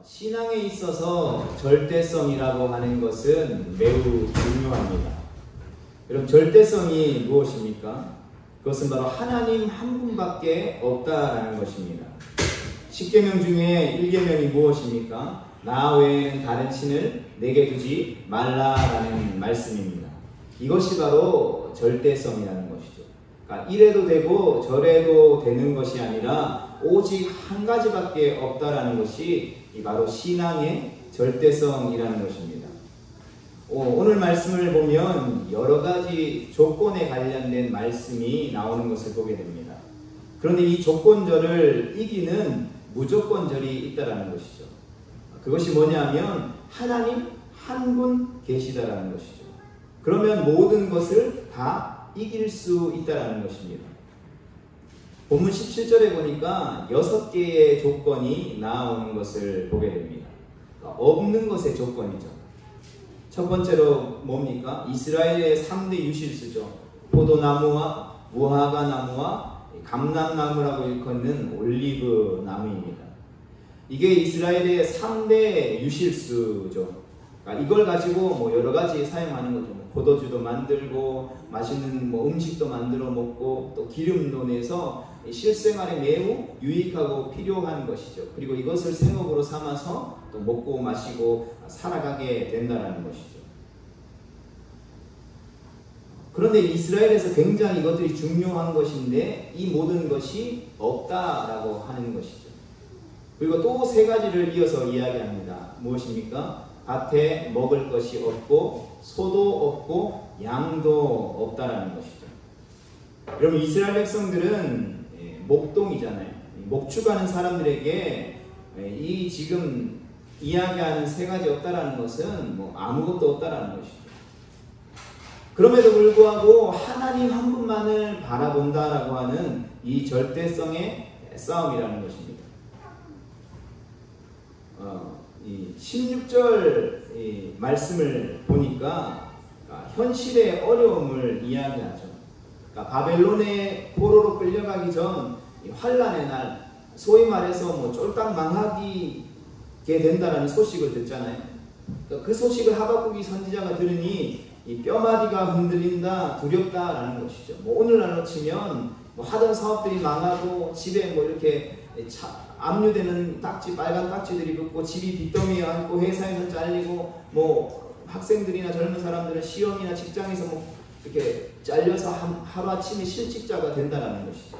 신앙에 있어서 절대성이라고 하는 것은 매우 중요합니다. 여러분, 절대성이 무엇입니까? 그것은 바로 하나님 한 분밖에 없다라는 것입니다. 10계명 중에 1계명이 무엇입니까? 나 외에는 다른 신을 내게 두지 말라라는 말씀입니다. 이것이 바로 절대성이라는 것이죠. 그러니까 이래도 되고 저래도 되는 것이 아니라 오직 한 가지밖에 없다라는 것이 바로 신앙의 절대성이라는 것입니다. 오늘 말씀을 보면 여러 가지 조건에 관련된 말씀이 나오는 것을 보게 됩니다. 그런데 이 조건절을 이기는 무조건절이 있다라는 것이죠. 그것이 뭐냐면 하나님 한 분 계시다라는 것이죠. 그러면 모든 것을 다 이길 수 있다라는 것입니다. 본문 17절에 보니까 6개의 조건이 나오는 것을 보게 됩니다. 그러니까 없는 것의 조건이죠. 첫 번째로 뭡니까? 이스라엘의 3대 유실수죠. 포도나무와 무화과나무와 감람나무라고 일컫는 올리브 나무입니다. 이게 이스라엘의 3대 유실수죠. 그러니까 이걸 가지고 여러 가지 사용하는 거죠. 포도주도 만들고 맛있는 음식도 만들어 먹고 또 기름도 내서 실생활에 매우 유익하고 필요한 것이죠. 그리고 이것을 생업으로 삼아서 또 먹고 마시고 살아가게 된다는 것이죠. 그런데 이스라엘에서 굉장히 이것들이 중요한 것인데 이 모든 것이 없다라고 하는 것이죠. 그리고 또 3가지를 이어서 이야기합니다. 무엇입니까? 밭에 먹을 것이 없고 소도 없고 양도 없다라는 것이죠. 여러분, 이스라엘 백성들은 목동이잖아요. 목축하는 사람들에게 이 지금 이야기하는 3가지 없다라는 것은 아무것도 없다라는 것이죠. 그럼에도 불구하고 하나님 한 분만을 바라본다라고 하는 이 절대성의 싸움이라는 것입니다. 16절 말씀을 보니까 현실의 어려움을 이야기하죠. 그러니까 바벨론의 포로로 끌려가기 전 환란의 날, 소위 말해서 쫄딱 망하게 된다라는 소식을 듣잖아요. 그 소식을 하박국이 선지자가 들으니 이 뼈마디가 흔들린다, 두렵다라는 것이죠. 오늘날로 치면 하던 사업들이 망하고 집에 이렇게 압류되는 딱지, 빨간 딱지들이 붙고 집이 빚더미에 앉고 회사에서 잘리고 학생들이나 젊은 사람들은 시험이나 직장에서 이렇게 잘려서 하루아침에 실직자가 된다는 것이죠.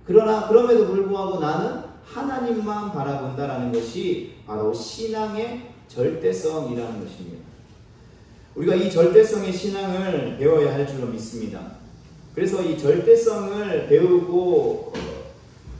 그러나 그럼에도 불구하고 나는 하나님만 바라본다라는 것이 바로 신앙의 절대성이라는 것입니다. 우리가 이 절대성의 신앙을 배워야 할 줄로 믿습니다. 그래서 이 절대성을 배우고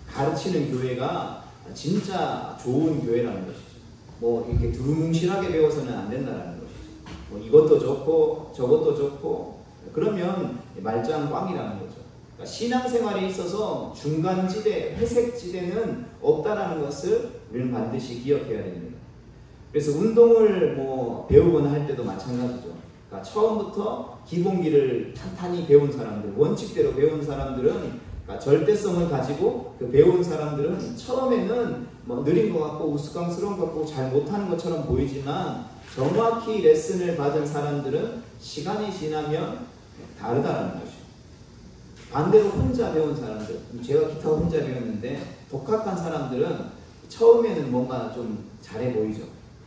가르치는 교회가 진짜 좋은 교회라는 것이죠. 이렇게 두루뭉실하게 배워서는 안 된다는 것이죠. 이것도 좋고 저것도 좋고 그러면 말짱 꽝이라는 거죠. 그러니까 신앙생활에 있어서 중간지대, 회색지대는 없다라는 것을 우리는 반드시 기억해야 됩니다. 그래서 운동을 배우거나 할 때도 마찬가지죠. 그러니까 처음부터 기본기를 탄탄히 배운 사람들, 원칙대로 배운 사람들은 절대성을 가지고 그 배운 사람들은 처음에는 느린 것 같고 우스꽝스러운 것 같고 잘 못하는 것처럼 보이지만 정확히 레슨을 받은 사람들은 시간이 지나면 다르다는 것이죠. 반대로 혼자 배운 사람들, 제가 기타 혼자 배웠는데 독학한 사람들은 처음에는 뭔가 좀 잘해 보이죠.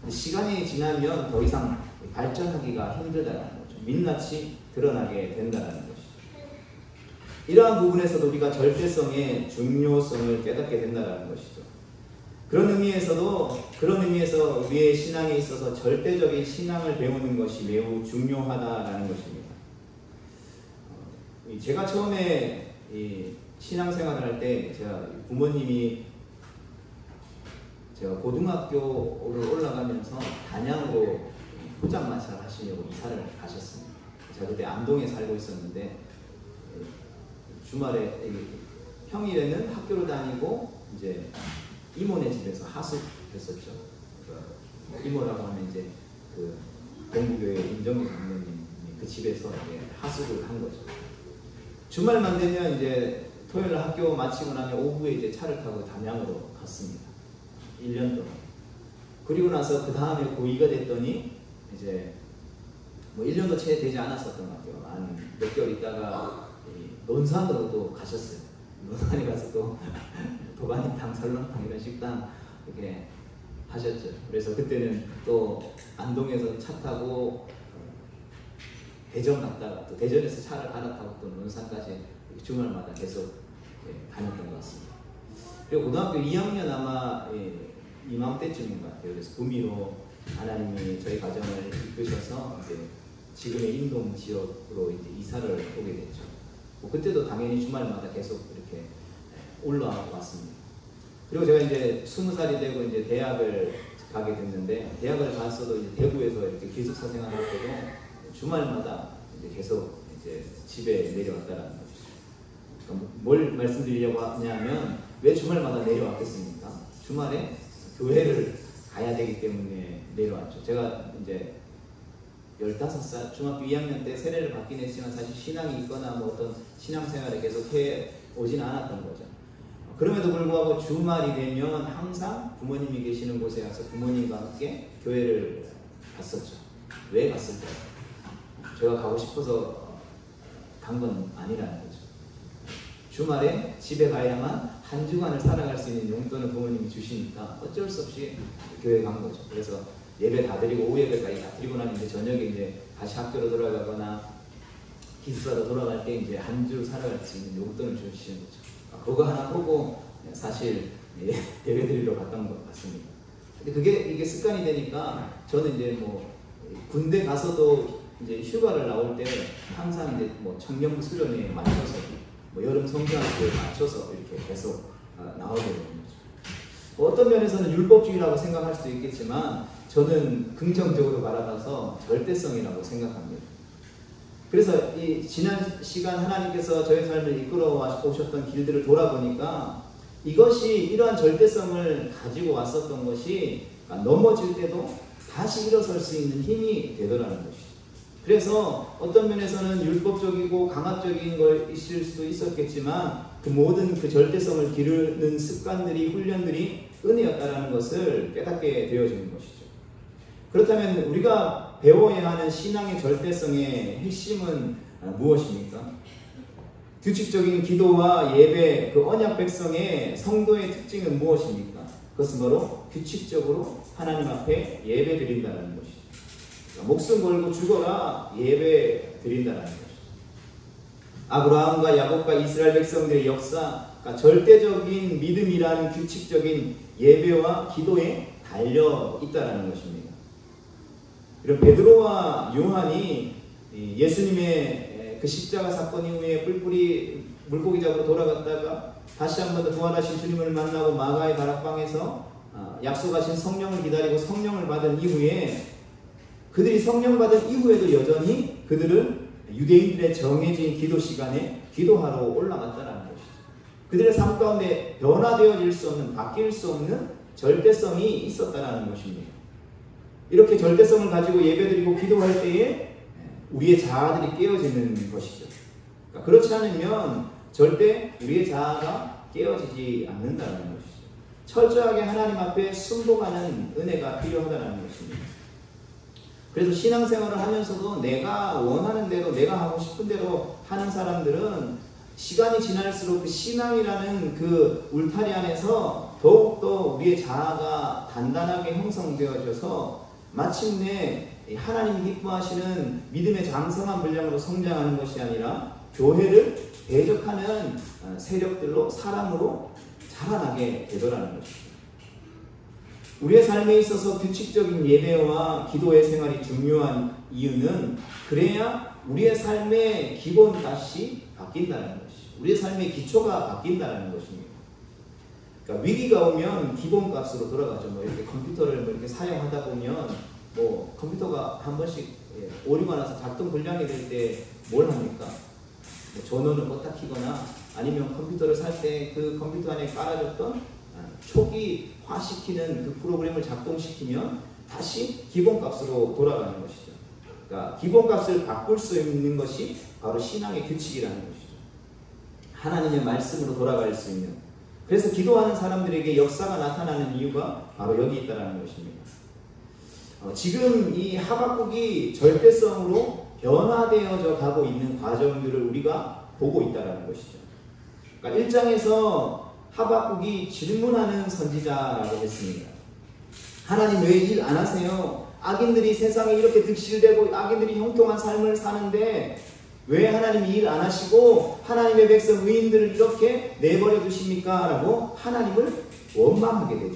시간이 지나면 더 이상 발전하기가 힘들다는 거죠. 민낯이 드러나게 된다는 것이죠. 이러한 부분에서도 우리가 절대성의 중요성을 깨닫게 된다는 것이죠. 그런 의미에서 우리의 신앙에 있어서 절대적인 신앙을 배우는 것이 매우 중요하다라는 것입니다. 제가 처음에 신앙생활을 할 때 제가 부모님이 제가 고등학교를 올라가면서 단양으로 포장마차를 하시려고 이사를 가셨습니다. 제가 그때 안동에 살고 있었는데 주말에 평일에는 학교를 다니고 이제 이모네 집에서 하숙했었죠. 이모라고 하면 이제 그 동부교회 임정규 장로님 그 집에서 하숙을 한 거죠. 주말만 되면 이제 토요일 학교 마치고 나면 오후에 이제 차를 타고 담양으로 갔습니다. 1년 동안. 그리고 나서 그 다음에 고의가 됐더니 이제 뭐 1년도 채 되지 않았었던 것 같아요. 한 몇 개월 있다가 논산으로 또 가셨어요. 논산에 가서 또 도가니탕, 설렁탕 이런 식당 이렇게 하셨죠. 그래서 그때는 또 안동에서 차 타고 대전 갔다가 또 대전에서 차를 갈아타고 또 논산까지 주말마다 계속 다녔던 것 같습니다. 그리고 고등학교 2학년 아마 이맘때쯤인 것 같아요. 그래서 구미로 하나님이 저희 가정을 이끄셔서 이제 지금의 인동 지역으로 이제 이사를 오게 됐죠. 뭐 그때도 당연히 주말마다 계속 이렇게 올라와 왔습니다. 그리고 제가 이제 20살이 되고 이제 대학을 가게 됐는데, 대학을 갔어도 이제 대구에서 이렇게 기숙사 생활할 때도 주말마다 이제 계속 이제 집에 내려왔다라는 거죠. 그러니까 뭘 말씀드리려고 하냐면, 왜 주말마다 내려왔겠습니까? 주말에 교회를 가야 되기 때문에 내려왔죠. 제가 이제 15살, 중학교 2학년 때 세례를 받긴 했지만 사실 신앙이 있거나 뭐 어떤 신앙생활을 계속 해 오진 않았던 거죠. 그럼에도 불구하고 주말이 되면 항상 부모님이 계시는 곳에 가서 부모님과 함께 교회를 갔었죠. 왜 갔을까요? 제가 가고 싶어서 간 건 아니라는 거죠. 주말에 집에 가야만 한 주간을 살아갈 수 있는 용돈을 부모님이 주시니까 어쩔 수 없이 교회 간 거죠. 그래서 예배 다 드리고 오후 예배까지 다 드리고 나면 이제 저녁에 이제 다시 학교로 돌아가거나 기숙사로 돌아갈 때 이제 한 주 살아갈 수 있는 용돈을 주시는 거죠. 그거 하나 보고 사실 예배 드리러 갔던 것 같습니다. 근데 이게 습관이 되니까 저는 이제 뭐 군대 가서도 이제 휴가를 나올 때 항상 이제 뭐 청년부 수련회에 맞춰서 뭐 여름 성경학교에 맞춰서 이렇게 계속 나오게 되는 거죠. 뭐 어떤 면에서는 율법주의라고 생각할 수도 있겠지만 저는 긍정적으로 바라봐서 절대성이라고 생각합니다. 그래서 이 지난 시간 하나님께서 저의 삶을 이끌어 오셨던 길들을 돌아보니까 이것이 이러한 절대성을 가지고 왔었던 것이 넘어질 때도 다시 일어설 수 있는 힘이 되더라는 것이죠. 그래서 어떤 면에서는 율법적이고 강압적인 것일 수도 있었겠지만 그 모든 그 절대성을 기르는 습관들이, 훈련들이 은혜였다라는 것을 깨닫게 되어지는 것이죠. 그렇다면 우리가 배워야 하는 신앙의 절대성의 핵심은 무엇입니까? 규칙적인 기도와 예배, 그 언약 백성의 성도의 특징은 무엇입니까? 그것은 바로 규칙적으로 하나님 앞에 예배 드린다는 것이죠. 목숨 걸고 죽어라 예배 드린다는 것이죠. 아브라함과 야곱과 이스라엘 백성들의 역사, 그러니까 절대적인 믿음이라는 규칙적인 예배와 기도에 달려 있다는 것입니다. 그리고 베드로와 요한이 예수님의 그 십자가 사건 이후에 뿔뿔이 물고기 잡으러 돌아갔다가 다시 한 번 더 부활하신 주님을 만나고 마가의 다락방에서 약속하신 성령을 기다리고 성령을 받은 이후에 그들이 성령 받은 이후에도 여전히 그들은 유대인들의 정해진 기도 시간에 기도하러 올라갔다는 것이죠. 그들의 삶 가운데 변화되어질 수 없는, 바뀔 수 없는 절대성이 있었다는 것입니다. 이렇게 절대성을 가지고 예배드리고 기도할 때에 우리의 자아들이 깨어지는 것이죠. 그러니까 그렇지 않으면 절대 우리의 자아가 깨어지지 않는다는 것이죠. 철저하게 하나님 앞에 순복하는 은혜가 필요하다는 것입니다. 그래서 신앙생활을 하면서도 내가 원하는 대로, 내가 하고 싶은 대로 하는 사람들은 시간이 지날수록 그 신앙이라는 그 울타리 안에서 더욱더 우리의 자아가 단단하게 형성되어져서 마침내 하나님이 기뻐하시는 믿음의 장성한 분량으로 성장하는 것이 아니라 교회를 대적하는 세력들로, 사람으로 자라나게 되더라는 것이죠. 우리의 삶에 있어서 규칙적인 예배와 기도의 생활이 중요한 이유는 그래야 우리의 삶의 기본값이 바뀐다는 것이죠. 우리의 삶의 기초가 바뀐다는 것입니다. 그러니까 위기가 오면 기본값으로 돌아가죠. 뭐 이렇게 컴퓨터를 뭐 이렇게 사용하다 보면 뭐 컴퓨터가 한 번씩 오류가 나서 작동 불량이 될 때 뭘 합니까? 뭐 전원을 껐다 키거나 아니면 컴퓨터를 살 때 그 컴퓨터 안에 깔아줬던 초기화시키는 그 프로그램을 작동시키면 다시 기본값으로 돌아가는 것이죠. 그러니까 기본값을 바꿀 수 있는 것이 바로 신앙의 규칙이라는 것이죠. 하나님의 말씀으로 돌아갈 수 있는, 그래서 기도하는 사람들에게 역사가 나타나는 이유가 바로 여기 있다는 것입니다. 지금 이 하박국이 절대성으로 변화되어져 가고 있는 과정들을 우리가 보고 있다는 것이죠. 그러니까 1장에서 하박국이 질문하는 선지자라고 했습니다. 하나님 왜 일 안 하세요? 악인들이 세상에 이렇게 득실되고 악인들이 형통한 삶을 사는데 왜 하나님이 일 안 하시고 하나님의 백성 의인들을 이렇게 내버려 두십니까? 라고 하나님을 원망하게 되죠.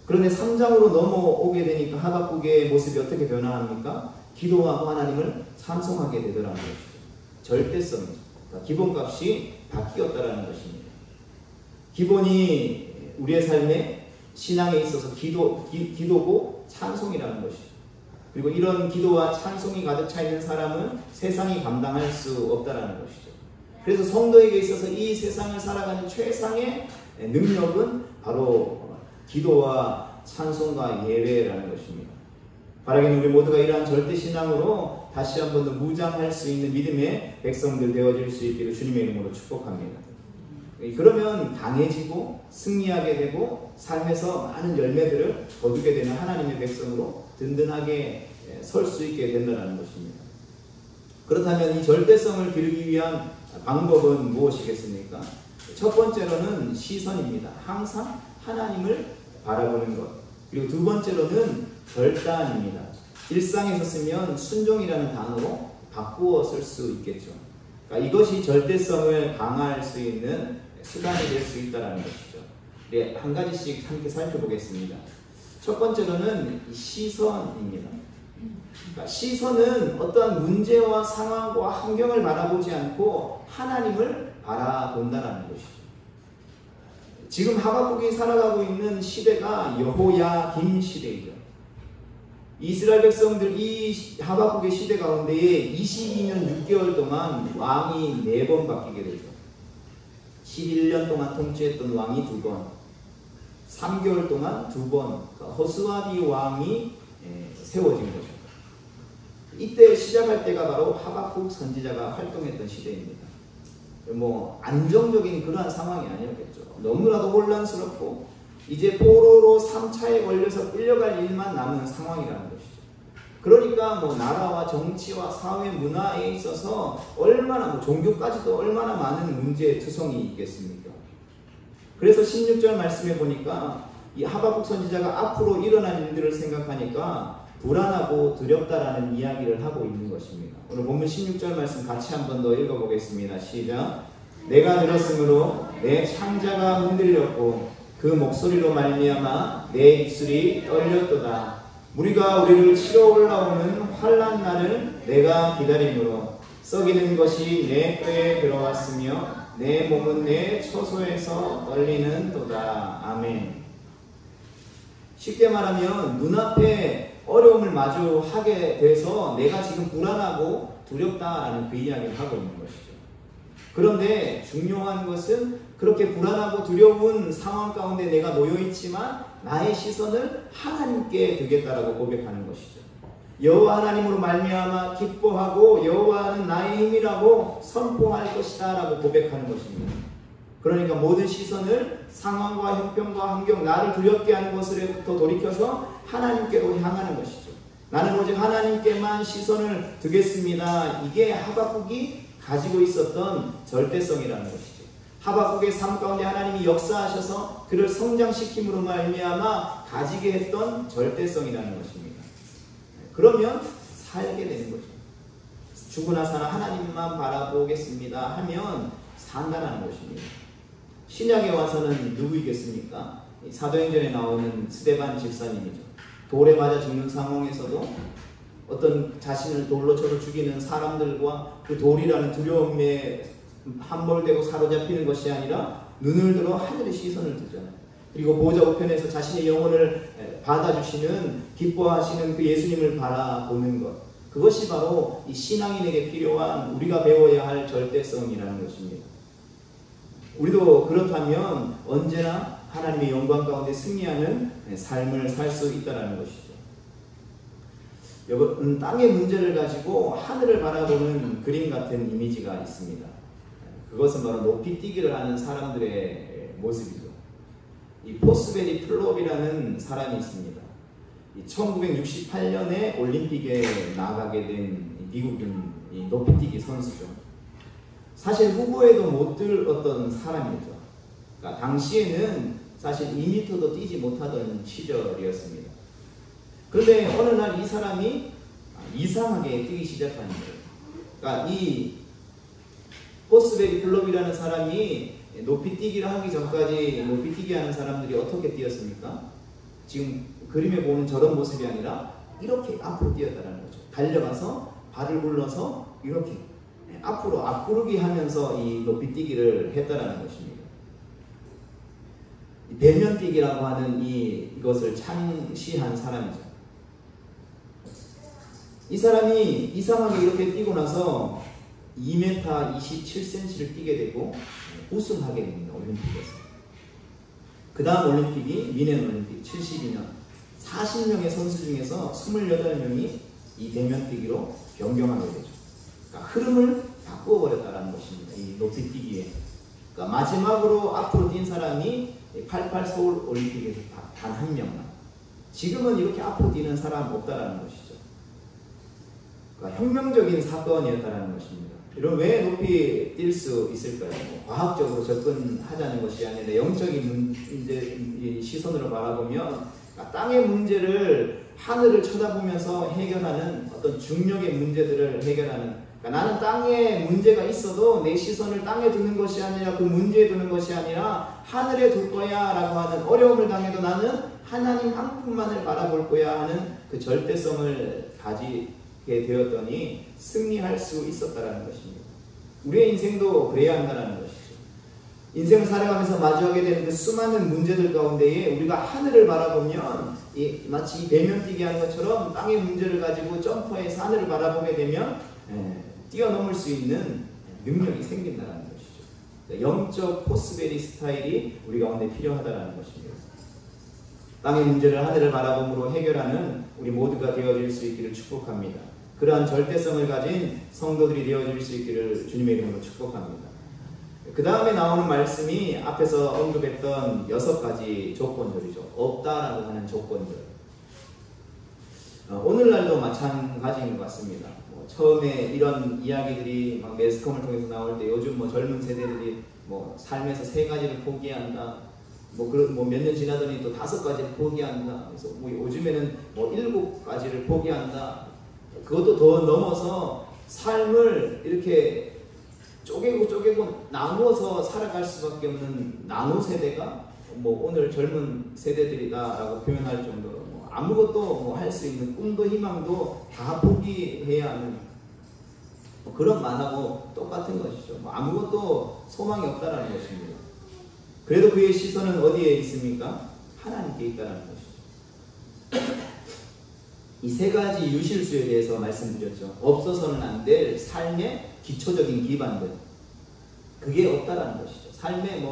그런데 3장으로 넘어오게 되니까 하박국의 모습이 어떻게 변화합니까? 기도하고 하나님을 찬송하게 되더라는 것이죠. 절대성이죠. 그러니까 기본값이 바뀌었다는 것입니다. 기본이 우리의 삶에 신앙에 있어서 기도고 찬송이라는 것이죠. 그리고 이런 기도와 찬송이 가득 차 있는 사람은 세상이 감당할 수 없다는 것이죠. 그래서 성도에게 있어서 이 세상을 살아가는 최상의 능력은 바로 기도와 찬송과 예배라는 것입니다. 바라기는 우리 모두가 이러한 절대신앙으로 다시 한 번 더 무장할 수 있는 믿음의 백성들 되어질 수 있기를 주님의 이름으로 축복합니다. 그러면 강해지고 승리하게 되고 삶에서 많은 열매들을 거두게 되는 하나님의 백성으로 든든하게 설 수 있게 된다는 것입니다. 그렇다면 이 절대성을 기르기 위한 방법은 무엇이겠습니까? 첫 번째로는 시선입니다. 항상 하나님을 바라보는 것. 그리고 두 번째로는 결단입니다. 일상에서 쓰면 순종이라는 단어로 바꾸어 쓸 수 있겠죠. 그러니까 이것이 절대성을 강화할 수 있는 수단이 될 수 있다는 것이죠. 네, 한 가지씩 함께 살펴보겠습니다. 첫 번째로는 시선입니다. 그러니까 시선은 어떠한 문제와 상황과 환경을 바라보지 않고 하나님을 바라본다는 것이죠. 지금 하박국이 살아가고 있는 시대가 여호야김 시대이죠. 이스라엘 백성들 이 하박국의 시대 가운데에 22년 6개월 동안 왕이 4번 바뀌게 되죠. 11년 동안 통치했던 왕이 2번, 3개월 동안 2번, 호스와디 왕이 세워진 거죠. 이때 시작할 때가 바로 하박국 선지자가 활동했던 시대입니다. 안정적인 그러한 상황이 아니었겠죠. 너무나도 혼란스럽고 이제 포로로 3차에 걸려서 끌려갈 일만 남은 상황이라는 것이죠. 그러니까 나라와 정치와 사회 문화에 있어서 얼마나 종교까지도 얼마나 많은 문제투성이 있겠습니까? 그래서 16절 말씀해 보니까 이 하박국 선지자가 앞으로 일어날 일들을 생각하니까 불안하고 두렵다라는 이야기를 하고 있는 것입니다. 오늘 본문 16절 말씀 같이 한 번 더 읽어보겠습니다. 시작. 내가 들었으므로 내 창자가 흔들렸고 그 목소리로 말미암아 내 입술이 떨렸도다. 무리가 우리를 치러 올라오는 환난 날을 내가 기다림으로 썩이는 것이 내 뼈에 들어왔으며 내 몸은 내 처소에서 떨리는 도다. 아멘. 쉽게 말하면 눈앞에 어려움을 마주하게 돼서 내가 지금 불안하고 두렵다라는 그 이야기를 하고 있는 것이죠. 그런데 중요한 것은 그렇게 불안하고 두려운 상황 가운데 내가 놓여있지만 나의 시선을 하나님께 두겠다라고 고백하는 것이죠. 여호와 하나님으로 말미암아 기뻐하고 여호와는 나의 힘이라고 선포할 것이다 라고 고백하는 것입니다. 그러니까 모든 시선을 상황과 형편과 환경, 나를 두렵게 하는 것으로부터 돌이켜서 하나님께로 향하는 것이죠. 나는 오직 하나님께만 시선을 두겠습니다. 이게 하박국이 가지고 있었던 절대성이라는 것이죠. 하박국의 삶 가운데 하나님이 역사하셔서 그를 성장시킴으로 말미암아 가지게 했던 절대성이라는 것입니다. 그러면 살게 되는 거죠. 죽으나 사나 하나님만 바라보겠습니다 하면 산다는 것입니다. 신약에 와서는 누구이겠습니까? 사도행전에 나오는 스데반 집사님이죠. 돌에 맞아 죽는 상황에서도 어떤 자신을 돌로 쳐서 죽이는 사람들과 그 돌이라는 두려움에 함몰되고 사로잡히는 것이 아니라 눈을 들어 하늘의 시선을 두잖아요. 그리고 보좌 우편에서 자신의 영혼을 받아주시는, 기뻐하시는 그 예수님을 바라보는 것, 그것이 바로 이 신앙인에게 필요한 우리가 배워야 할 절대성이라는 것입니다. 우리도 그렇다면 언제나 하나님의 영광 가운데 승리하는 삶을 살 수 있다는 것이죠. 여러분, 땅의 문제를 가지고 하늘을 바라보는 그림 같은 이미지가 있습니다. 그것은 바로 높이 뛰기를 하는 사람들의 모습이죠. 이 포스베리 플롭이라는 사람이 있습니다. 1968년에 올림픽에 나가게 된 미국인 높이뛰기 선수죠. 사실 후보에도 못 들었던 사람이죠. 그러니까 당시에는 사실 2m도 뛰지 못하던 시절이었습니다. 그런데 어느 날 이 사람이 이상하게 뛰기 시작하는 거예요. 그러니까 이 포스베리 플롭이라는 사람이 높이뛰기를 하기 전까지 높이뛰기 하는 사람들이 어떻게 뛰었습니까? 지금 그림에 보는 저런 모습이 아니라 이렇게 앞으로 뛰었다는 거죠. 달려가서 발을 굴러서 이렇게 앞으로 앞구르기 하면서 이 높이뛰기를 했다라는 것입니다. 배면뛰기라고 하는 이것을 창시한 사람이죠. 이 사람이 이상하게 이렇게 뛰고 나서 2m 27cm를 뛰게 되고 우승하게 됩니다. 올림픽에서. 그 다음 올림픽이 미넨 올림픽 72년 40명의 선수 중에서 28명이 이 배면뛰기로 변경하게 되죠. 그러니까 흐름을 바꾸어버렸다는 것입니다. 이 높이뛰기에. 그러니까 마지막으로 앞으로 뛴 사람이 88 서울 올림픽에서 단 한 명만. 지금은 이렇게 앞으로 뛰는 사람 없다라는 것이죠. 그러니까 혁명적인 사건이었다는 것입니다. 이런 왜 높이 뛸 수 있을까요? 과학적으로 접근하자는 것이 아니라 영적인 문제, 시선으로 바라보면 땅의 문제를 하늘을 쳐다보면서 해결하는 어떤 중력의 문제들을 해결하는, 그러니까 나는 땅에 문제가 있어도 내 시선을 땅에 두는 것이 아니라 그 문제에 두는 것이 아니라 하늘에 둘 거야 라고 하는, 어려움을 당해도 나는 하나님 한 분만을 바라볼 거야 하는 그 절대성을 가지게 되었더니 승리할 수 있었다라는 것입니다. 우리의 인생도 그래야 한다는 것이죠. 인생을 살아가면서 마주하게 되는 그 수많은 문제들 가운데에 우리가 하늘을 바라보면 마치 배면뛰기 하는 것처럼 땅의 문제를 가지고 점프해서 하늘을 바라보게 되면 뛰어넘을 수 있는 능력이 생긴다는 것이죠. 영적 포스베리 스타일이 우리 가운데 필요하다는 것입니다. 땅의 문제를 하늘을 바라봄으로 해결하는 우리 모두가 되어질 수 있기를 축복합니다. 그러한 절대성을 가진 성도들이 되어질 수 있기를 주님의 이름으로 축복합니다. 그 다음에 나오는 말씀이 앞에서 언급했던 6가지 조건들이죠. 없다라고 하는 조건들. 오늘날도 마찬가지인 것 같습니다. 처음에 이런 이야기들이 막 매스컴을 통해서 나올 때 요즘 젊은 세대들이 삶에서 3가지를 포기한다. 몇 년 지나더니 또 5가지를 포기한다. 그래서 요즘에는 7가지를 포기한다. 그것도 더 넘어서 삶을 이렇게 쪼개고 나누어서 살아갈 수밖에 없는 나노 세대가 오늘 젊은 세대들이다라고 표현할 정도로 아무것도 할 수 있는 꿈도 희망도 다 포기해야 하는 그런 만하고 똑같은 것이죠. 아무것도 소망이 없다라는 것입니다. 그래도 그의 시선은 어디에 있습니까? 하나님께 있다는 것이죠. 이 3가지 유실수에 대해서 말씀드렸죠. 없어서는 안 될 삶의 기초적인 기반들. 그게 없다라는 것이죠. 삶에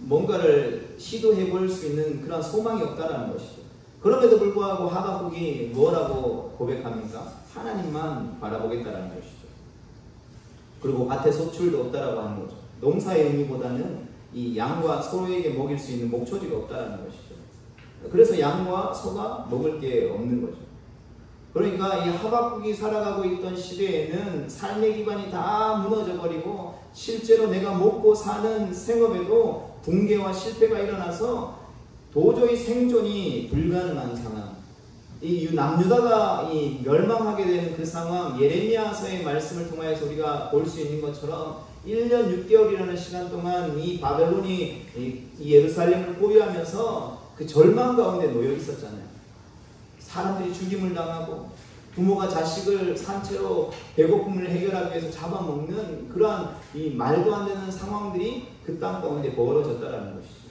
뭔가를 시도해 볼 수 있는 그런 소망이 없다라는 것이죠. 그럼에도 불구하고 하박국이 뭐라고 고백합니까? 하나님만 바라보겠다라는 것이죠. 그리고 밭에 소출도 없다라고 하는 거죠. 농사의 의미보다는 이 양과 소에게 먹일 수 있는 목초지가 없다라는 것이죠. 그래서 양과 소가 먹을 게 없는 거죠. 그러니까 이 하박국이 살아가고 있던 시대에는 삶의 기반이 다 무너져 버리고 실제로 내가 먹고 사는 생업에도 붕괴와 실패가 일어나서 도저히 생존이 불가능한 상황. 이 남유다가 멸망하게 되는 그 상황, 예레미야서의 말씀을 통하여서 우리가 볼 수 있는 것처럼 1년 6개월이라는 시간 동안 이 바벨론이 이 예루살렘을 포위하면서 그 절망 가운데 놓여 있었잖아요. 사람들이 죽임을 당하고 부모가 자식을 산채로 배고픔을 해결하기 위해서 잡아먹는 그러한 이 말도 안 되는 상황들이 그 땅 가운데 벌어졌다라는 것이죠.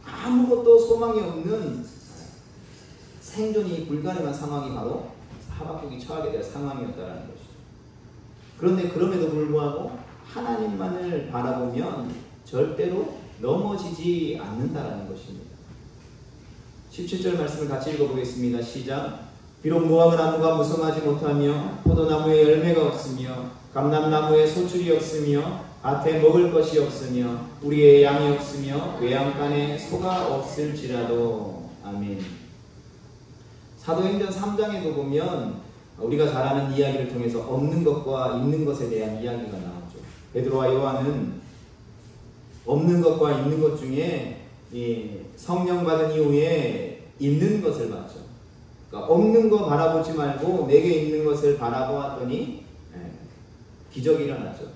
아무것도 소망이 없는 생존이 불가능한 상황이 바로 하박국이 처하게 될 상황이었다라는 것이죠. 그런데 그럼에도 불구하고 하나님만을 바라보면 절대로 넘어지지 않는다라는 것입니다. 17절 말씀을 같이 읽어보겠습니다. 시작. 비록 무화과 나무가 무성하지 못하며 포도나무에 열매가 없으며 감람나무에 소출이 없으며 밭에 먹을 것이 없으며 우리의 양이 없으며 외양간에 소가 없을지라도. 아멘. 사도행전 3장에도 보면 우리가 잘 아는 이야기를 통해서 없는 것과 있는 것에 대한 이야기가 나오죠. 베드로와 요한은 없는 것과 있는 것 중에 성령 받은 이후에 있는 것을 봤죠. 그러니까 없는 거 바라보지 말고 내게 있는 것을 바라보았더니 기적이 일어나죠.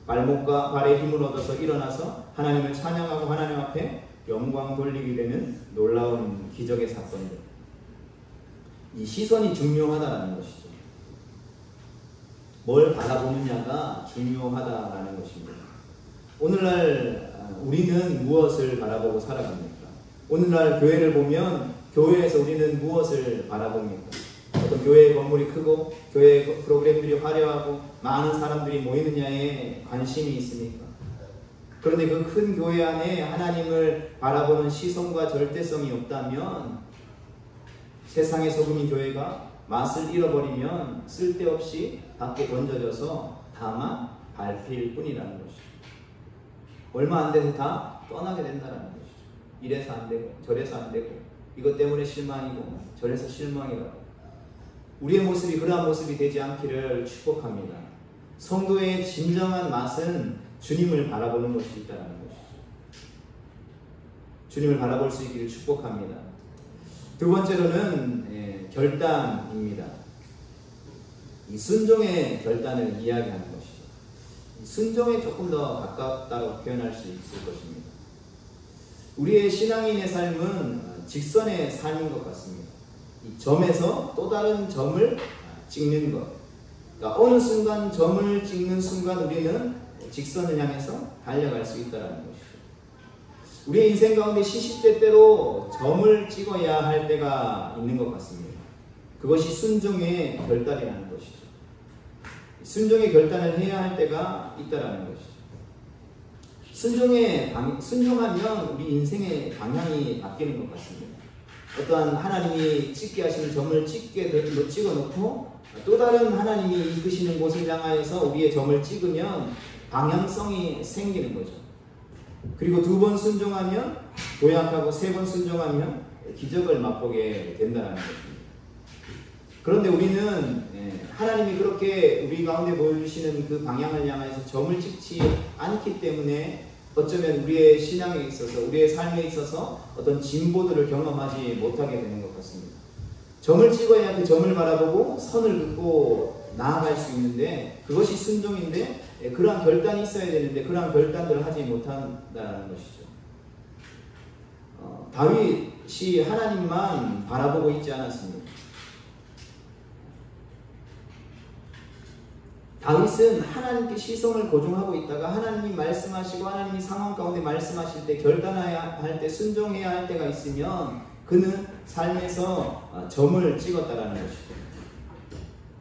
발목과 발에 힘을 얻어서 일어나서 하나님을 찬양하고 하나님 앞에 영광 돌리게 되는 놀라운 기적의 사건들. 이 시선이 중요하다는 것이죠. 뭘 바라보느냐가 중요하다라는 것입니다. 오늘날 우리는 무엇을 바라보고 살아갑니까? 오늘날 교회를 보면 교회에서 우리는 무엇을 바라봅니까? 어떤 교회의 건물이 크고 교회 프로그램들이 화려하고 많은 사람들이 모이느냐에 관심이 있습니까? 그런데 그 큰 교회 안에 하나님을 바라보는 시선과 절대성이 없다면 세상의 소금인 교회가 맛을 잃어버리면 쓸데없이 밖에 던져져서 다만 밟힐 뿐이라는 것이죠. 얼마 안 돼서 다 떠나게 된다는 것이죠. 이래서 안 되고 저래서 안 되고 이것 때문에 실망이고 저래서 실망이라고. 우리의 모습이 그러한 모습이 되지 않기를 축복합니다. 성도의 진정한 맛은 주님을 바라보는 것이 있다는 것이죠. 주님을 바라볼 수 있기를 축복합니다. 두 번째로는 결단입니다. 이 순종의 결단을 이야기하는 것이죠. 순종에 조금 더 가깝다고 표현할 수 있을 것입니다. 우리의 신앙인의 삶은 직선의 삶인 것 같습니다. 이 점에서 또 다른 점을 찍는 것. 그러니까 어느 순간 점을 찍는 순간 우리는 직선을 향해서 달려갈 수 있다는 것이죠. 우리의 인생 가운데 시시때때로 점을 찍어야 할 때가 있는 것 같습니다. 그것이 순종의 결단이라는 것이죠. 순종의 결단을 해야 할 때가 있다는 것이죠. 순종하면 우리 인생의 방향이 바뀌는 것 같습니다. 어떠한 하나님이 찍게 하시는 점을 찍어놓고 또 다른 하나님이 이끄시는 곳을 향하여서 우리의 점을 찍으면 방향성이 생기는 거죠. 그리고 2번 순종하면 도약하고 3번 순종하면 기적을 맛보게 된다는 것입니다. 그런데 우리는 하나님이 그렇게 우리 가운데 보여주시는 그 방향을 향해서 점을 찍지 않기 때문에 어쩌면 우리의 신앙에 있어서 우리의 삶에 있어서 어떤 진보들을 경험하지 못하게 되는 것 같습니다. 점을 찍어야 그 점을 바라보고 선을 긋고 나아갈 수 있는데 그것이 순종인데 그러한 결단이 있어야 되는데 그러한 결단들을 하지 못한다는 것이죠. 다윗이 하나님만 바라보고 있지 않았습니다. 다윗은 하나님께 시선을 고정하고 있다가 하나님이 말씀하시고 하나님이 상황 가운데 말씀하실 때 결단해야 할 때 순종해야 할 때가 있으면 그는 삶에서 점을 찍었다라는 것이죠.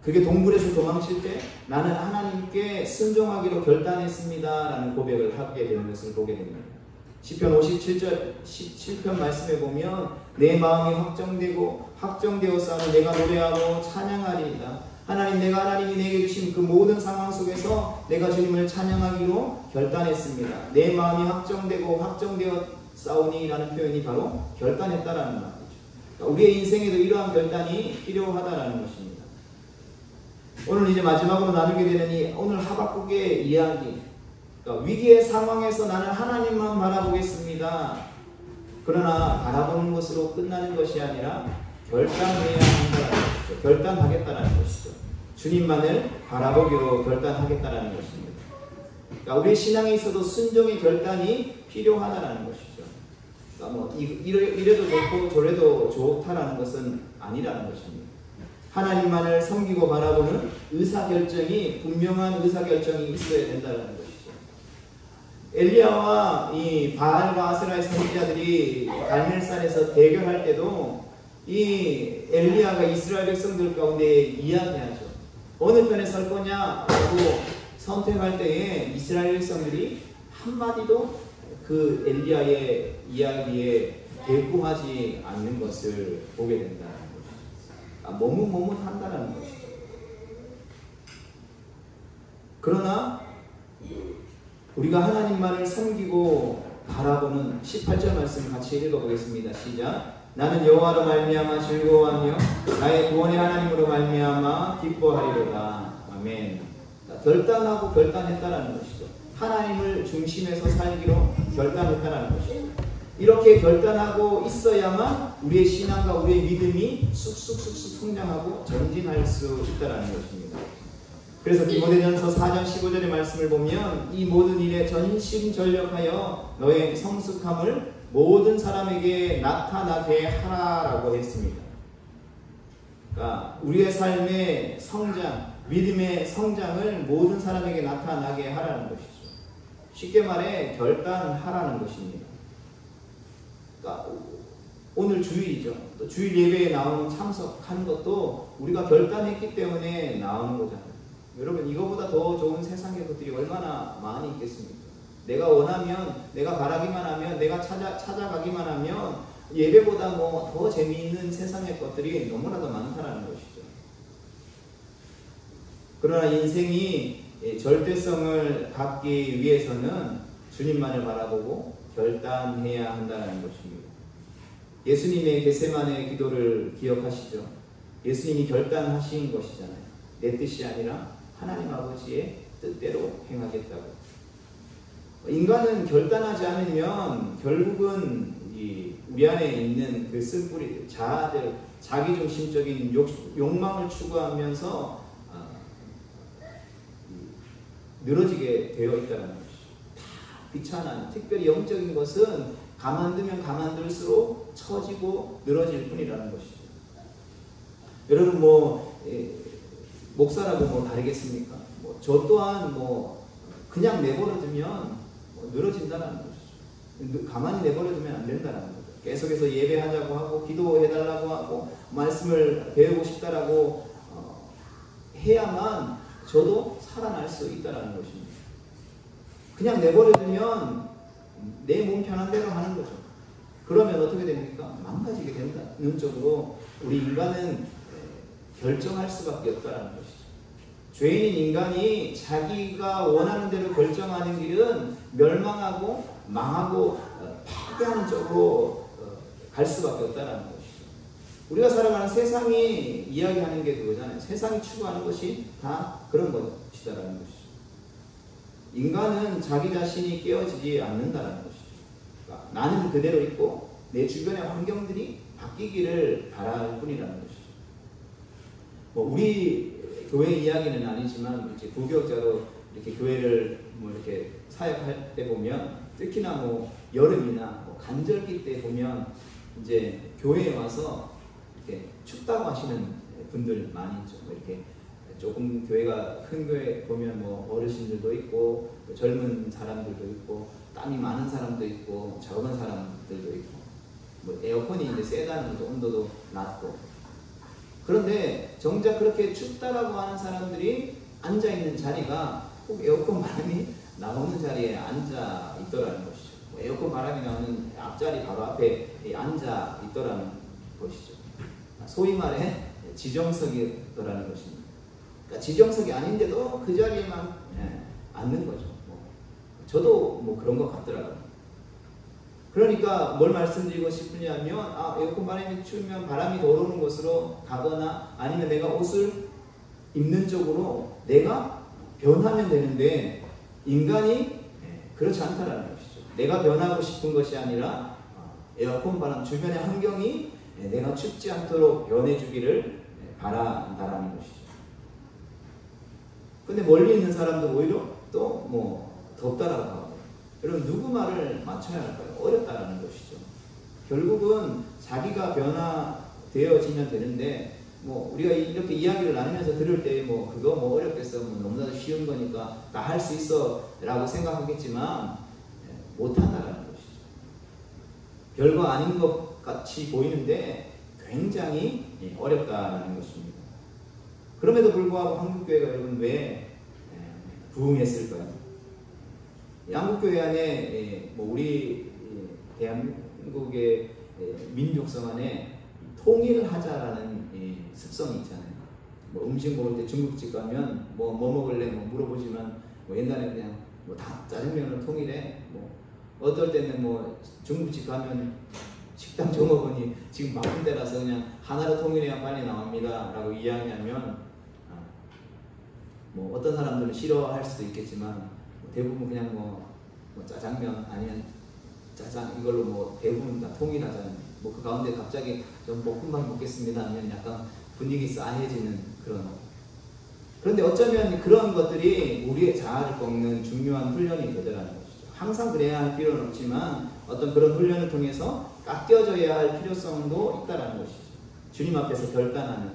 그게 동굴에서 도망칠 때 나는 하나님께 순종하기로 결단했습니다 라는 고백을 하게 되는 것을 보게 됩니다. 시편 57편 말씀에 보면 내 마음이 확정되었사오니 내가 노래하고 찬양하리이다. 하나님, 내가 하나님이 내게 주신 그 모든 상황 속에서 내가 주님을 찬양하기로 결단했습니다. 내 마음이 확정되었사오니 라는 표현이 바로 결단했다라는 말이죠. 그러니까 우리의 인생에도 이러한 결단이 필요하다라는 것입니다. 오늘 이제 마지막으로 나누게 되는 이 오늘 하박국의 이야기. 그러니까 위기의 상황에서 나는 하나님만 바라보겠습니다. 그러나 바라보는 것으로 끝나는 것이 아니라 결단해야 한다는 것이죠. 결단하겠다는 것이죠. 주님만을 바라보기로 결단하겠다는 것입니다. 그러니까 우리 신앙에 있어도 순종의 결단이 필요하다는 것이죠. 그러니까 이래도 좋고 저래도 좋다라는 것은 아니라는 것입니다. 하나님만을 섬기고 바라보는 의사결정이 분명한 의사결정이 있어야 된다는 것이죠. 엘리야와 이 바알과 아세라의 선지자들이 갈멜산에서 대결할 때도 이 엘리야가 이스라엘 백성들 가운데 이야기하죠. 어느 편에 설 거냐라고 선택할 때에 이스라엘 백성들이 한마디도 그 엘리야의 이야기에 대꾸하지 않는 것을 보게 된다는 것이죠. 머뭇머뭇한다는 것이죠. 그러나 우리가 하나님만을 섬기고 바라보는 18절 말씀 같이 읽어보겠습니다. 시작. 나는 여호와로 말미암아 즐거워하며 나의 구원의 하나님으로 말미암아 기뻐하리로다. 아멘. 결단하고 결단했다라는 것이죠. 하나님을 중심에서 살기로 결단했다라는 것이죠. 이렇게 결단하고 있어야만 우리의 신앙과 우리의 믿음이 쑥쑥쑥쑥 성장하고 전진할 수 있다라는 것입니다. 그래서 디모데전서 4장 15절의 말씀을 보면 이 모든 일에 전심전력하여 너의 성숙함을 모든 사람에게 나타나게 하라라고 했습니다. 그러니까 우리의 삶의 성장, 믿음의 성장을 모든 사람에게 나타나게 하라는 것이죠. 쉽게 말해 결단하라는 것입니다. 그러니까 오늘 주일이죠. 또 주일 예배에 나오는 참석하는 것도 우리가 결단했기 때문에 나오는 거잖아요. 여러분, 이거보다 더 좋은 세상의 것들이 얼마나 많이 있겠습니까? 내가 원하면, 내가 바라기만 하면, 내가 찾아가기만 하면 예배보다 뭐 더 재미있는 세상의 것들이 너무나도 많다라는 것이죠. 그러나 인생이 절대성을 갖기 위해서는 주님만을 바라보고 결단해야 한다는 것입니다. 예수님의 겟세마네 기도를 기억하시죠? 예수님이 결단하신 것이잖아요. 내 뜻이 아니라 하나님 아버지의 뜻대로 행하겠다고. 인간은 결단하지 않으면 결국은 우리 안에 있는 그 쓴뿌리, 자아들, 자기중심적인 욕망을 추구하면서 늘어지게 되어 있다는 것이죠. 다 귀찮은, 특별히 영적인 것은 가만두면 가만둘수록 처지고 늘어질 뿐이라는 것이죠. 여러분 목사라고 뭐 다르겠습니까? 저 또한 그냥 내버려두면 늘어진다는 것이죠. 가만히 내버려두면 안 된다는 거죠. 계속해서 예배하자고 하고 기도해달라고 하고 말씀을 배우고 싶다라고 해야만 저도 살아날 수 있다는 것입니다. 그냥 내버려두면 내 몸 편한 대로 하는 거죠. 그러면 어떻게 됩니까? 망가지게 된다는 쪽으로 우리 인간은 결정할 수밖에 없다는 것이죠. 죄인인 인간이 자기가 원하는 대로 결정하는 길은 멸망하고 망하고 파괴하는 쪽으로 갈 수밖에 없다는 것이죠. 우리가 살아가는 세상이 이야기하는 게 그거잖아요. 세상이 추구하는 것이 다 그런 것이다라는 것이죠. 인간은 자기 자신이 깨어지지 않는다는 것이죠. 그러니까 나는 그대로 있고 내 주변의 환경들이 바뀌기를 바랄 뿐이라는 것이죠. 우리 교회 이야기는 아니지만 이제 부교육자로 이렇게 교회를 이렇게 사역할 때 보면 특히나 여름이나 간절기 때 보면 이제 교회에 와서 이렇게 춥다고 하시는 분들 많이 있죠. 이렇게 조금 교회가 큰 교회 보면 어르신들도 있고 젊은 사람들도 있고 땀이 많은 사람도 있고 적은 사람들도 있고 에어컨이 이제 세다는 온도도 낮고. 그런데 정작 그렇게 춥다라고 하는 사람들이 앉아 있는 자리가 꼭 에어컨 바람이 나오는 자리에 앉아 있더라는 것이죠. 에어컨 바람이 나오는 앞자리 바로 앞에 앉아 있더라는 것이죠. 소위 말해 지정석이더라는 것입니다. 그러니까 지정석이 아닌데도 그 자리에만 앉는 거죠. 저도 그런 것 같더라고요. 그러니까 뭘 말씀드리고 싶으냐면 에어컨 바람이 추우면 바람이 들어오는 곳으로 가거나 아니면 내가 옷을 입는 쪽으로 내가 변하면 되는데 인간이 그렇지 않다라는 것이죠. 내가 변하고 싶은 것이 아니라 에어컨 바람 주변의 환경이 내가 춥지 않도록 변해주기를 바란다라는 것이죠. 근데 멀리 있는 사람들 오히려 또 덥다라고 하고. 여러분 누구 말을 맞춰야 할까요? 어렵다라는 것이죠. 결국은 자기가 변화되어지면 되는데 우리가 이렇게 이야기를 나누면서 들을 때 그거 어렵겠어 너무나도 쉬운 거니까 다 할 수 있어 라고 생각하겠지만 못한다라는 것이죠. 별거 아닌 것 같이 보이는데 굉장히 어렵다라는 것입니다. 그럼에도 불구하고 한국교회가 여러분 왜 부흥했을까요? 한국교회 안에 우리 대한민국의 민족성 안에 통일하자라는 습성이 있잖아요. 음식 먹을 때 중국집 가면 뭐 먹을래 물어보지만 옛날에 그냥 뭐 다 짜장면은 통일해. 뭐 어떨 때는 뭐 중국집 가면 식당 종업원이 지금 바쁜 때라서 그냥 하나로 통일해야 빨리 나옵니다 라고 이야기하면 뭐 어떤 사람들은 싫어할 수도 있겠지만 대부분 그냥 뭐 짜장면 아니면 짜장 이걸로 뭐 대부분 다 통일하잖아요. 뭐 그 가운데 갑자기 좀 볶음밥 먹겠습니다 하면 약간 분위기 싸해지는 그런. 그런데 어쩌면 그런 것들이 우리의 자아를 꺾는 중요한 훈련이 되더라는 것이죠. 항상 그래야 할 필요는 없지만 어떤 그런 훈련을 통해서 깎여져야 할 필요성도 있다는 것이죠. 주님 앞에서 결단하는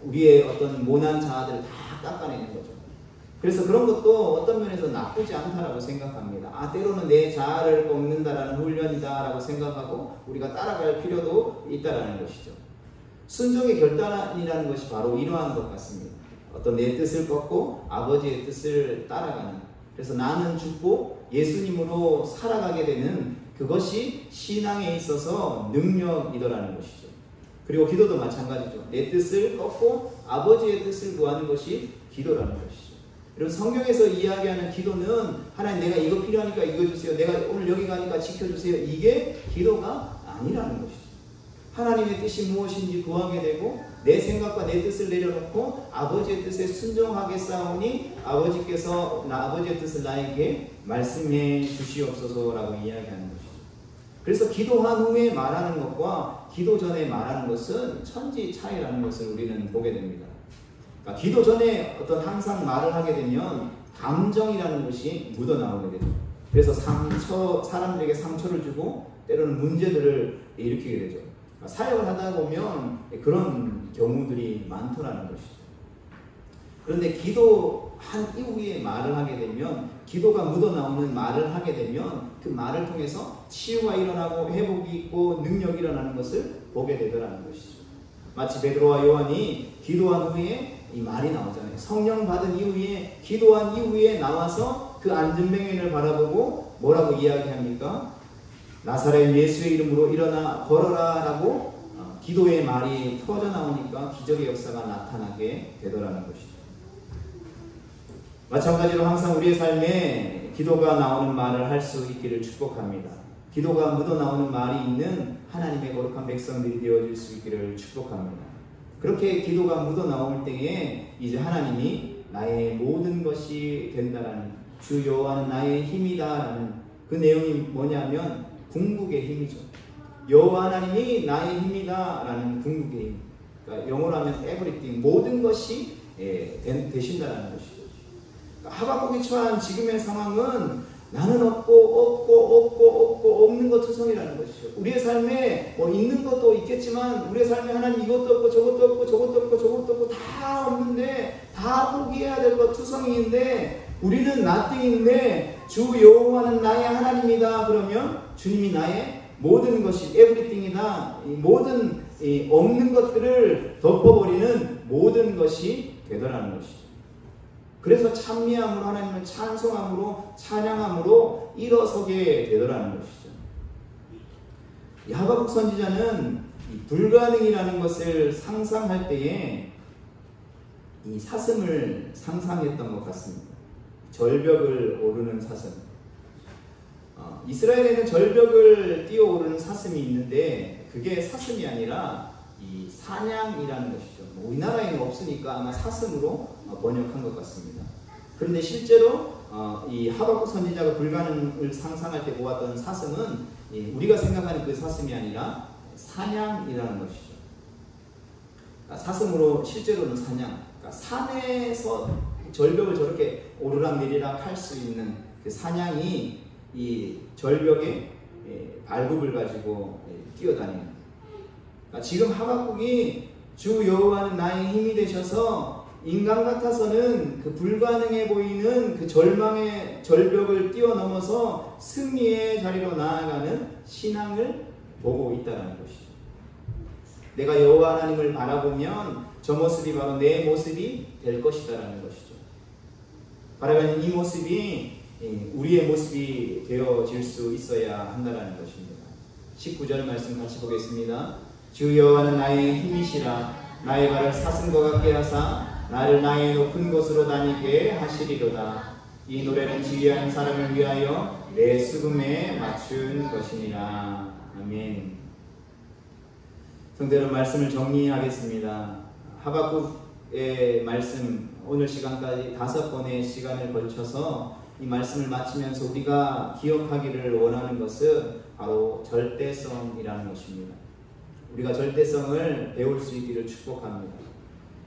우리의 어떤 모난 자아들을 다 깎아내는 거죠. 그래서 그런 것도 어떤 면에서 나쁘지 않다라고 생각합니다. 때로는 내 자아를 꺾는다라는 훈련이다라고 생각하고 우리가 따라갈 필요도 있다라는 것이죠. 순종의 결단이라는 것이 바로 이러한 것 같습니다. 어떤 내 뜻을 꺾고 아버지의 뜻을 따라가는. 그래서 나는 죽고 예수님으로 살아가게 되는 그것이 신앙에 있어서 능력이더라는 것이죠. 그리고 기도도 마찬가지죠. 내 뜻을 꺾고 아버지의 뜻을 구하는 것이 기도라는 것이죠. 여러분 성경에서 이야기하는 기도는 하나님 내가 이거 필요하니까 이거 주세요. 내가 오늘 여기 가니까 지켜주세요. 이게 기도가 아니라는 것이죠. 하나님의 뜻이 무엇인지 구하게 되고 내 생각과 내 뜻을 내려놓고 아버지의 뜻에 순종하겠사오니 아버지의 뜻을 나에게 말씀해 주시옵소서라고 이야기하는 것이죠. 그래서 기도한 후에 말하는 것과 기도 전에 말하는 것은 천지 차이라는 것을 우리는 보게 됩니다. 그러니까 기도 전에 어떤 항상 말을 하게 되면 감정이라는 것이 묻어나오게 되죠. 그래서 사람들에게 상처를 주고 때로는 문제들을 일으키게 되죠. 사역을 하다 보면 그런 경우들이 많더라는 것이죠. 그런데 기도한 이후에 말을 하게 되면 기도가 묻어나오는 말을 하게 되면 그 말을 통해서 치유가 일어나고 회복이 있고 능력이 일어나는 것을 보게 되더라는 것이죠. 마치 베드로와 요한이 기도한 후에 이 말이 나오잖아요. 성령 받은 이후에 기도한 이후에 나와서 그 앉은 맹인을 바라보고 뭐라고 이야기합니까? 나사렛 예수의 이름으로 일어나 걸어라 라고 기도의 말이 터져 나오니까 기적의 역사가 나타나게 되더라는 것이죠. 마찬가지로 항상 우리의 삶에 기도가 나오는 말을 할 수 있기를 축복합니다. 기도가 묻어나오는 말이 있는 하나님의 거룩한 백성들이 되어질 수 있기를 축복합니다. 그렇게 기도가 묻어나올 때에 이제 하나님이 나의 모든 것이 된다라는, 주 여호와는 나의 힘이다라는 그 내용이 뭐냐면 궁극의 힘이죠. 여호와 하나님이 나의 힘이다라는 궁극의 힘. 그러니까 영어로 하면 everything, 모든 것이 되신다라는 것이죠. 그러니까 하박국이 처한 지금의 상황은 나는 없는 것 투성이라는 것이죠. 우리의 삶에 뭐 있는 것도 있겠지만 우리의 삶에 하나님 이것도 없고 저것도 없고 저것도 없고 저것도 없고 다 없는데 다 포기해야 될 것 투성이인데 우리는 nothing인데 주 여호와는 나의 하나님이다 그러면 주님이 나의 모든 것이 everything이다. 이 모든 없는 것들을 덮어버리는 모든 것이 되더라는 것이죠. 그래서 찬미함으로 하나님을 찬송함으로 찬양함으로 일어서게 되더라는 것이죠. 이 하박국 선지자는 이 불가능이라는 것을 상상할 때에 이 사슴을 상상했던 것 같습니다. 절벽을 오르는 사슴. 이스라엘에는 절벽을 뛰어오르는 사슴이 있는데 그게 사슴이 아니라 이 사냥이라는 것이죠. 우리나라에는 없으니까 아마 사슴으로 번역한 것 같습니다. 그런데 실제로 이 하박국 선지자가 불가능을 상상할 때 보았던 사슴은 우리가 생각하는 그 사슴이 아니라 사냥이라는 것이죠. 사슴으로 실제로는 사냥. 그러니까 산에서 절벽을 저렇게 오르락내리락 할 수 있는 그 사냥이 이 절벽에 발굽을 가지고 뛰어다니는. 그러니까 지금 하박국이 주 여호와는 나의 힘이 되셔서 인간 같아서는 그 불가능해 보이는 그 절망의 절벽을 뛰어넘어서 승리의 자리로 나아가는 신앙을 보고 있다는 것이죠. 내가 여호와 하나님을 바라보면 저 모습이 바로 내 모습이 될 것이다라는 것이죠. 바라보는 이 모습이 우리의 모습이 되어질 수 있어야 한다는 것입니다. 19절 말씀 같이 보겠습니다. 주 여호와는 나의 힘이시라. 나의 발을 사슴과 같게 하사 나를 나의 높은 곳으로 다니게 하시리로다. 이 노래는 지휘하는 사람을 위하여 내 수금에 맞춘 것이니라. 아멘. 성대로 말씀을 정리하겠습니다. 하박국의 말씀, 오늘 시간까지 5번의 시간을 걸쳐서 이 말씀을 마치면서 우리가 기억하기를 원하는 것은 바로 절대성이라는 것입니다. 우리가 절대성을 배울 수 있기를 축복합니다.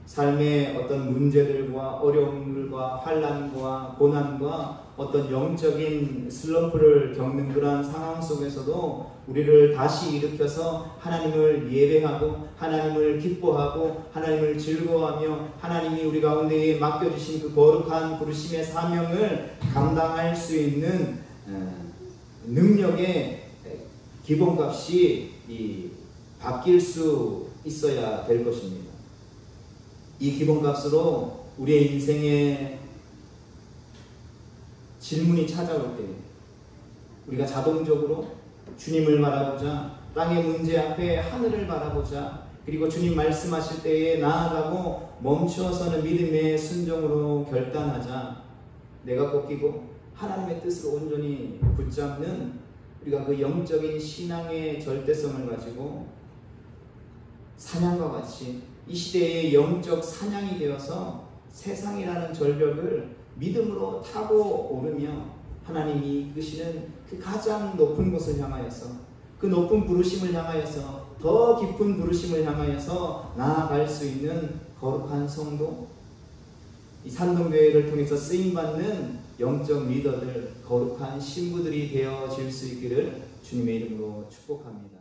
삶의 어떤 문제들과 어려움들과 환난과 고난과 어떤 영적인 슬럼프를 겪는 그러한 상황 속에서도 우리를 다시 일으켜서 하나님을 예배하고 하나님을 기뻐하고 하나님을 즐거워하며 하나님이 우리 가운데에 맡겨주신 그 거룩한 부르심의 사명을 감당할 수 있는 능력의 기본값이 바뀔 수 있어야 될 것입니다. 이 기본값으로 우리의 인생에 질문이 찾아올 때 우리가 자동적으로 주님을 바라보자, 땅의 문제 앞에 하늘을 바라보자, 그리고 주님 말씀하실 때에 나아가고 멈추어서는 믿음의 순종으로 결단하자, 내가 꺾이고 하나님의 뜻을 온전히 붙잡는 우리가 그 영적인 신앙의 절대성을 가지고 사냥과 같이 이 시대의 영적 사냥이 되어서 세상이라는 절벽을 믿음으로 타고 오르며 하나님이 이끄시는 그 가장 높은 곳을 향하여서, 그 높은 부르심을 향하여서, 더 깊은 부르심을 향하여서 나아갈 수 있는 거룩한 성도, 이 산동교회를 통해서 쓰임받는 영적 리더들, 거룩한 신부들이 되어질 수 있기를 주님의 이름으로 축복합니다.